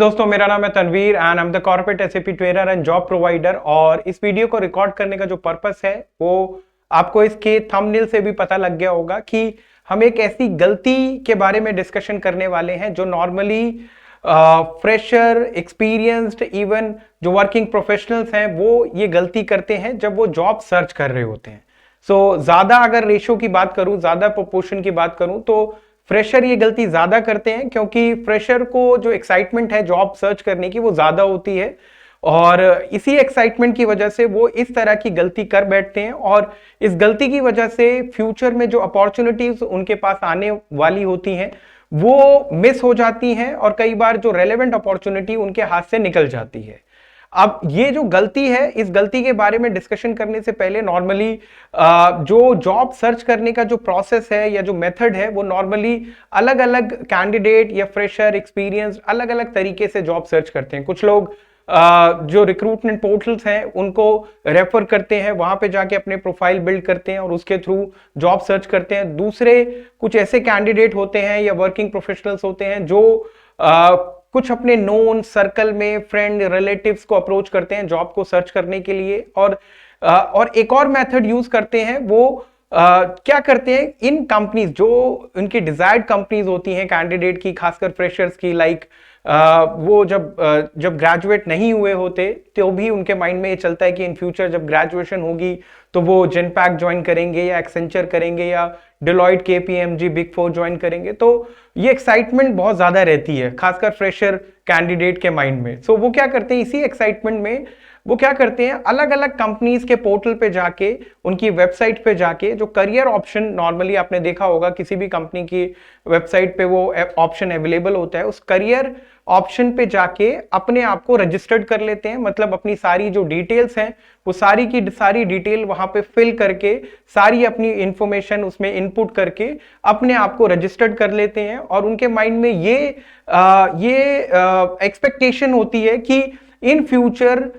दोस्तों, मेरा नाम है Tanvir and I am the corporate SAP trainer and job provider. और इस वीडियो को रिकॉर्ड करने का जो पर्पस है वो आपको इसके थंबनेल से भी पता लग गया होगा कि हम एक ऐसी गलती के बारे में डिस्कशन करने वाले हैं जो नॉर्मली फ्रेशर, एक्सपीरियंस्ड, इवन जो वर्किंग प्रोफेशनल्स हैं वो ये गलती करते हैं जब वो जॉब सर्च कर रहे होते हैं। ज्यादा अगर रेशो की बात करूं, ज्यादा प्रोपोर्शन की बात करूं तो फ्रेशर ये गलती ज्यादा करते हैं, क्योंकि फ्रेशर को जो एक्साइटमेंट है जॉब सर्च करने की वो ज्यादा होती है और इसी एक्साइटमेंट की वजह से वो इस तरह की गलती कर बैठते हैं और इस गलती की वजह से फ्यूचर में जो अपॉर्चुनिटीज उनके पास आने वाली होती हैं वो मिस हो जाती हैं और कई बार जो रेलेवेंट अपॉर्चुनिटी उनके हाथ से निकल जाती है। अब ये जो गलती है, इस गलती के बारे में डिस्कशन करने से पहले नॉर्मली जो जॉब सर्च करने का जो प्रोसेस है या जो मेथड है वो नॉर्मली अलग अलग कैंडिडेट या फ्रेशर, एक्सपीरियंस अलग अलग तरीके से जॉब सर्च करते हैं। कुछ लोग जो रिक्रूटमेंट पोर्टल्स हैं उनको रेफर करते हैं, वहां पे जाके अपने प्रोफाइल बिल्ड करते हैं और उसके थ्रू जॉब सर्च करते हैं। दूसरे कुछ ऐसे कैंडिडेट होते हैं या वर्किंग प्रोफेशनल्स होते हैं जो कुछ अपने नोन सर्कल में फ्रेंड, रिलेटिव्स को अप्रोच करते हैं जॉब को सर्च करने के लिए। और एक और मेथड यूज करते हैं, वो क्या करते हैं, इन कंपनीज जो उनकी डिजायर्ड कंपनीज होती हैं कैंडिडेट की, खासकर फ्रेशर्स की, लाइक वो जब ग्रेजुएट नहीं हुए होते तो भी उनके माइंड में ये चलता है कि इन फ्यूचर जब ग्रेजुएशन होगी तो वो जेनपैक ज्वाइन करेंगे या एक्सेंचर करेंगे या Deloitte, KPMG, big four join करेंगे। तो ये एक्साइटमेंट बहुत ज्यादा रहती है खासकर फ्रेशर कैंडिडेट के माइंड में। वो क्या करते हैं, इसी एक्साइटमेंट में वो क्या करते हैं, अलग अलग कंपनीज के पोर्टल पे जाके, उनकी वेबसाइट पे जाके जो करियर ऑप्शन, नॉर्मली आपने देखा होगा किसी भी कंपनी की वेबसाइट पे वो ऑप्शन अवेलेबल होता है, उस करियर ऑप्शन पे जाके अपने आप को रजिस्टर्ड कर लेते हैं। मतलब अपनी सारी जो डिटेल्स हैं वो सारी की सारी डिटेल वहां पे फिल करके, सारी अपनी इंफॉर्मेशन उसमें इनपुट करके अपने आप को रजिस्टर्ड कर लेते हैं। और उनके माइंड में ये एक्सपेक्टेशन होती है कि इन फ्यूचर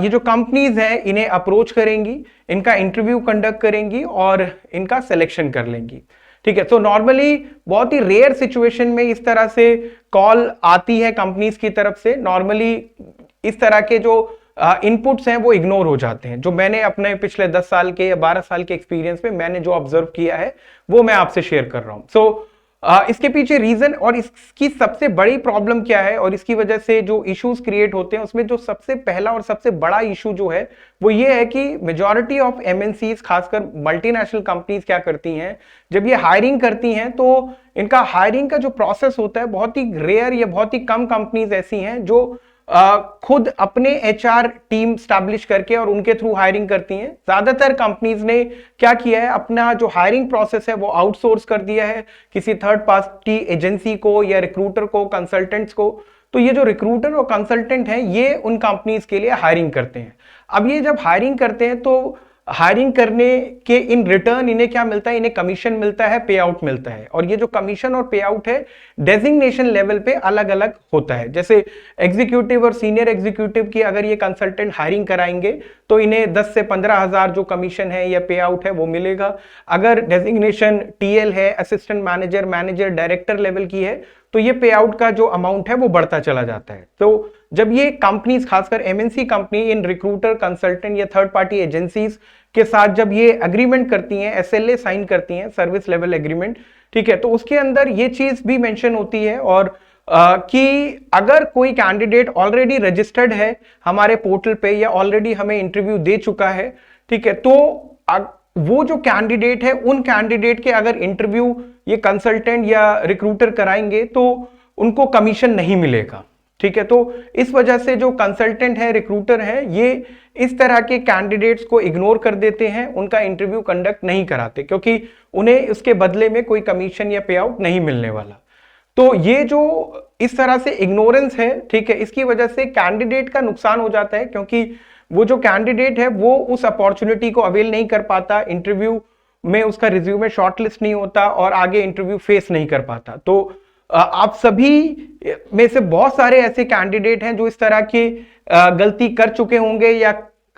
ये जो कंपनीज हैं इन्हें अप्रोच करेंगी, इनका इंटरव्यू कंडक्ट करेंगी और इनका सिलेक्शन कर लेंगी। ठीक है, तो नॉर्मली बहुत ही रेयर सिचुएशन में इस तरह से कॉल आती है कंपनीज की तरफ से। नॉर्मली इस तरह के जो इनपुट्स हैं वो इग्नोर हो जाते हैं। जो मैंने अपने पिछले 10 साल के या 12 साल के एक्सपीरियंस में मैंने जो ऑब्जर्व किया है वो मैं आपसे शेयर कर रहा हूं। इसके पीछे रीजन और इसकी सबसे बड़ी प्रॉब्लम क्या है और इसकी वजह से जो इश्यूज क्रिएट होते हैं उसमें जो सबसे पहला और सबसे बड़ा इशू जो है वो ये है कि मेजॉरिटी ऑफ एमएनसीज, खासकर मल्टीनेशनल कंपनीज क्या करती हैं, जब ये हायरिंग करती हैं तो इनका हायरिंग का जो प्रोसेस होता है, बहुत ही रेयर या बहुत ही कम कंपनीज ऐसी हैं जो खुद अपने एचआर टीम स्टैब्लिश करके और उनके थ्रू हायरिंग करती हैं। ज्यादातर कंपनीज ने क्या किया है, अपना जो हायरिंग प्रोसेस है वो आउटसोर्स कर दिया है किसी थर्ड पार्टी एजेंसी को या रिक्रूटर को, कंसल्टेंट्स को। तो ये जो रिक्रूटर और कंसल्टेंट हैं ये उन कंपनीज के लिए हायरिंग करते हैं। अब ये जब हायरिंग करते हैं तो हायरिंग करने के इन रिटर्न इन्हें क्या मिलता है, इन्हें कमीशन मिलता है, पे आउट मिलता है। और ये जो कमीशन और पे आउट है डेजिग्नेशन लेवल पे अलग अलग होता है। जैसे एग्जीक्यूटिव और सीनियर एग्जीक्यूटिव की अगर ये कंसल्टेंट हायरिंग कराएंगे तो इन्हें 10 से 15 हजार जो कमीशन है या पे आउट है वो मिलेगा। अगर डेजिग्नेशन टीएल है, assistant manager, manager, director level की है तो ये पे आउट का जो अमाउंट है वो बढ़ता चला जाता है। तो जब ये कंपनीज, खासकर एमएनसी कंपनी, इन रिक्रूटर, कंसल्टेंट या थर्ड पार्टी एजेंसीज के साथ जब ये एग्रीमेंट करती हैं, एसएलए साइन करती हैं, सर्विस लेवल एग्रीमेंट, ठीक है, तो उसके अंदर ये चीज भी मेंशन होती है और कि अगर कोई कैंडिडेट ऑलरेडी रजिस्टर्ड है हमारे पोर्टल पे या ऑलरेडी हमें इंटरव्यू दे चुका है, ठीक है, तो वो जो कैंडिडेट है, उन कैंडिडेट के अगर इंटरव्यू ये कंसल्टेंट या रिक्रूटर कराएंगे तो उनको कमीशन नहीं मिलेगा। ठीक है, तो इस वजह से जो कंसल्टेंट है, रिक्रूटर है, ये इस तरह के कैंडिडेट्स को इग्नोर कर देते हैं, उनका इंटरव्यू कंडक्ट नहीं कराते क्योंकि उन्हें उसके बदले में कोई कमीशन या पे आउट नहीं मिलने वाला। तो ये जो इस तरह से इग्नोरेंस है, ठीक है, इसकी वजह से कैंडिडेट का नुकसान हो जाता है क्योंकि वो जो कैंडिडेट है वो उस अपॉर्चुनिटी को अवेल नहीं कर पाता, इंटरव्यू में उसका रिज्यूमे शॉर्टलिस्ट नहीं होता और आगे इंटरव्यू फेस नहीं कर पाता। तो आप सभी में से बहुत सारे ऐसे कैंडिडेट हैं जो इस तरह की गलती कर चुके होंगे या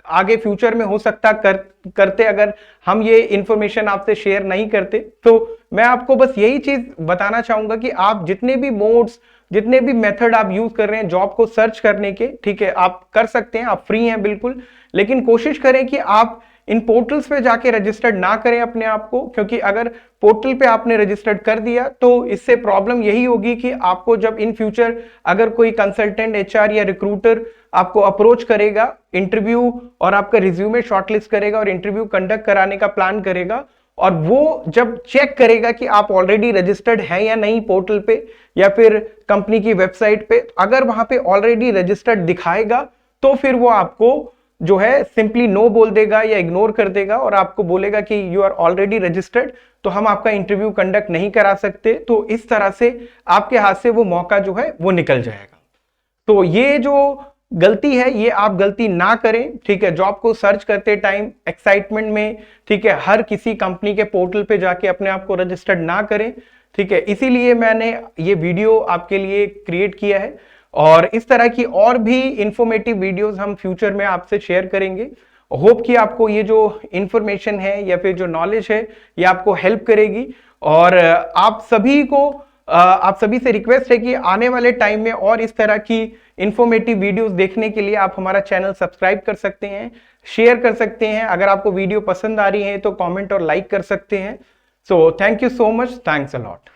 आगे फ्यूचर में हो सकता करते अगर हम ये इंफॉर्मेशन आपसे शेयर नहीं करते। तो मैं आपको बस यही चीज बताना चाहूंगा कि आप जितने भी मोड्स, जितने भी मेथड आप यूज कर रहे हैं जॉब को सर्च करने के, ठीक है, आप कर सकते हैं, आप फ्री हैं बिल्कुल, लेकिन कोशिश करें कि आप इन पोर्टल्स पे जाके रजिस्टर्ड ना करें अपने आप को, क्योंकि अगर पोर्टल पे आपने रजिस्टर्ड कर दिया तो इससे प्रॉब्लम यही होगी कि आपको जब इन फ्यूचर अगर कोई कंसल्टेंट, एचआर या रिक्रूटर आपको अप्रोच करेगा इंटरव्यू और आपका रिज्यूमे शॉर्टलिस्ट करेगा और इंटरव्यू कंडक्ट कराने का प्लान करेगा, और वो जब चेक करेगा कि आप ऑलरेडी रजिस्टर्ड हैं या नहीं पोर्टल पे या फिर कंपनी की वेबसाइट पे, अगर वहां पे ऑलरेडी रजिस्टर्ड दिखाएगा तो फिर वो आपको जो है सिंपली नो बोल देगा या इग्नोर कर देगा और आपको बोलेगा कि यू आर ऑलरेडी रजिस्टर्ड, तो हम आपका इंटरव्यू कंडक्ट नहीं करा सकते। तो इस तरह से आपके हाथ से वो मौका जो है वो निकल जाएगा। तो ये जो गलती है ये आप गलती ना करें, ठीक है। जॉब को सर्च करते टाइम एक्साइटमेंट में, ठीक है, हर किसी कंपनी के पोर्टल पे जाके अपने आप को रजिस्टर्ड ना करें, ठीक है। इसीलिए मैंने ये वीडियो आपके लिए क्रिएट किया है और इस तरह की और भी इंफॉर्मेटिव वीडियोस हम फ्यूचर में आपसे शेयर करेंगे। होप कि आपको ये जो इंफॉर्मेशन है या फिर जो नॉलेज है ये आपको हेल्प करेगी। और आप सभी से रिक्वेस्ट है कि आने वाले टाइम में और इस तरह की इंफॉर्मेटिव वीडियोस देखने के लिए आप हमारा चैनल सब्सक्राइब कर सकते हैं, शेयर कर सकते हैं, अगर आपको वीडियो पसंद आ रही है तो कमेंट और लाइक कर सकते हैं। So thank you so much, thanks a lot.